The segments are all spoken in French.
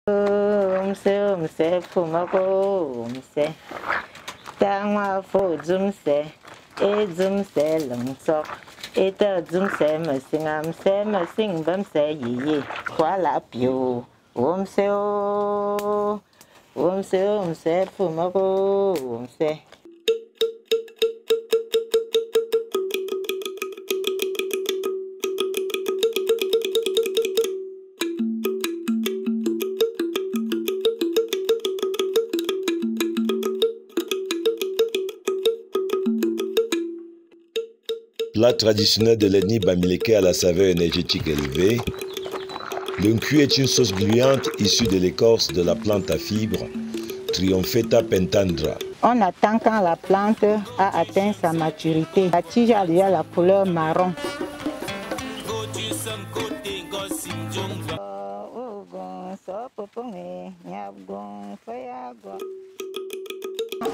Umse fumako umse tangwa fo zumse e zumse lungsok e ta zumse masing bamse yiye kwala pio umse fumako umse. Plat traditionnel de l'ethnie bamileke à la saveur énergétique élevée, le nkui est une sauce gluante issue de l'écorce de la plante à fibres Triompheta pentandra. On attend quand la plante a atteint sa maturité. La tige a déjà la couleur marron.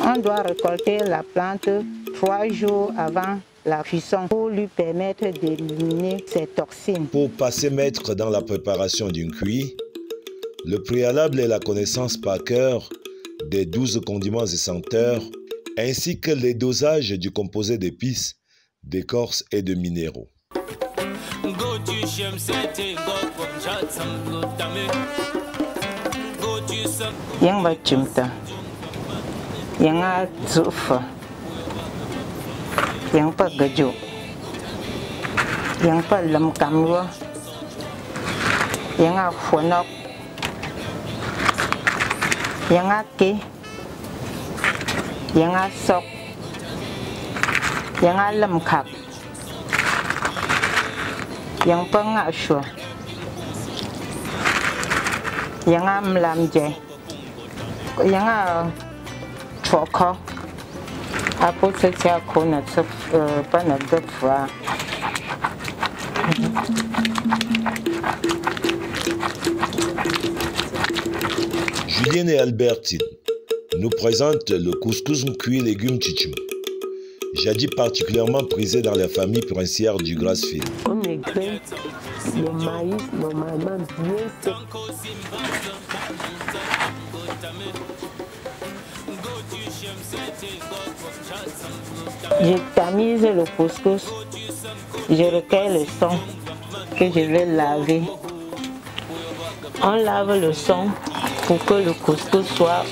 On doit récolter la plante 3 jours avant la cuisson pour lui permettre d'éliminer ses toxines. Pour passer maître dans la préparation d'une cuit, le préalable est la connaissance par cœur des 12 condiments et senteurs, ainsi que les dosages du composé d'épices, d'écorces et de minéraux. Yanga chumta, yanga zufa, yanga gajo, yanga lam kamwa, yanga fonok, yanga ke, yanga sok, yanga lam kak, yanga ngashwa, yanga mlamje. Yanga choko apo tsetia kona tsef pana depfa. Julienne et Albertine nous présentent le couscous cuit légumes tchitchim, jadis particulièrement prisé dans la famille princière du Grassfield. On écrit le maïs normalement bien sec. Je tamise le couscous, je recueille le son que je vais laver. On lave le son pour que le couscous soit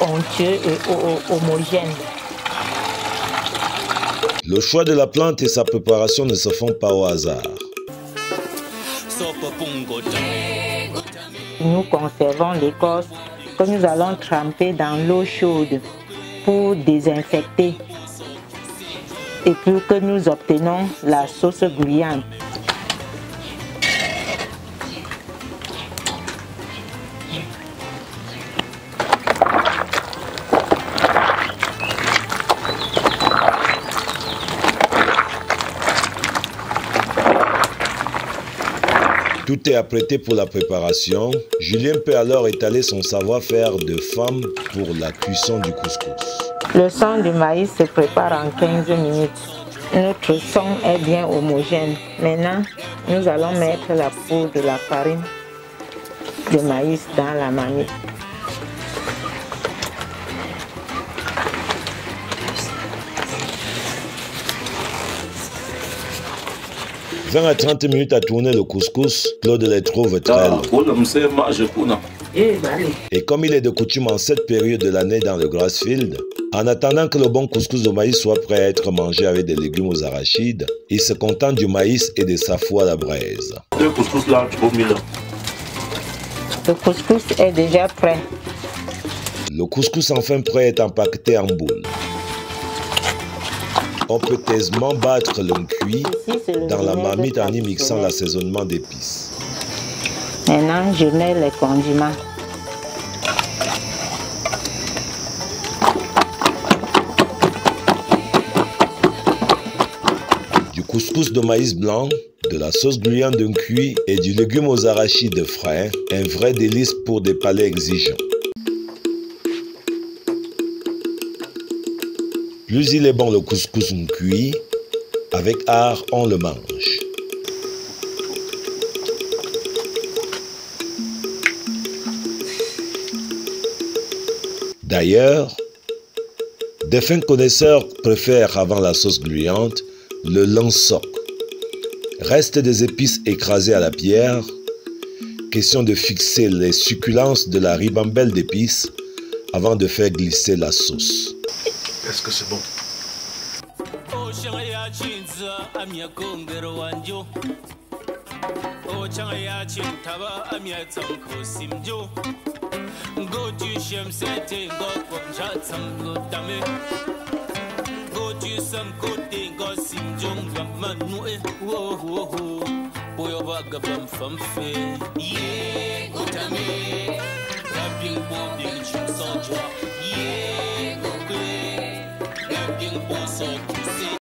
onctueux et homogène. Le choix de la plante et sa préparation ne se font pas au hasard. Nous conservons l'écorce que nous allons tremper dans l'eau chaude pour désinfecter et puis que nous obtenons la sauce gluante. Tout est apprêté pour la préparation. Julien peut alors étaler son savoir-faire de femme pour la cuisson du couscous. Le son du maïs se prépare en 15 minutes. Notre son est bien homogène. Maintenant, nous allons mettre la poudre de la farine de maïs dans la marmite. 20 à 30 minutes à tourner le couscous, Claude les trouve très long. Et comme il est de coutume en cette période de l'année dans le Grassfield, en attendant que le bon couscous de maïs soit prêt à être mangé avec des légumes aux arachides, il se contente du maïs et des safou à la braise. Le couscous là, tu peux mettre là. Le couscous est déjà prêt. Le couscous enfin prêt est empaqueté en boule. On peut aisément battre le cuit dans la marmite en y mixant l'assaisonnement d'épices. Maintenant, je mets les condiments. Du couscous de maïs blanc, de la sauce gluante d'un cuit et du légume aux arachides frais, un vrai délice pour des palais exigeants. Plus il est bon le couscous cuit, avec art on le mange. D'ailleurs, des fins connaisseurs préfèrent avant la sauce gluante le lansoc. Reste des épices écrasées à la pierre. Question de fixer les succulences de la ribambelle d'épices avant de faire glisser la sauce. Est-ce que c'est bon?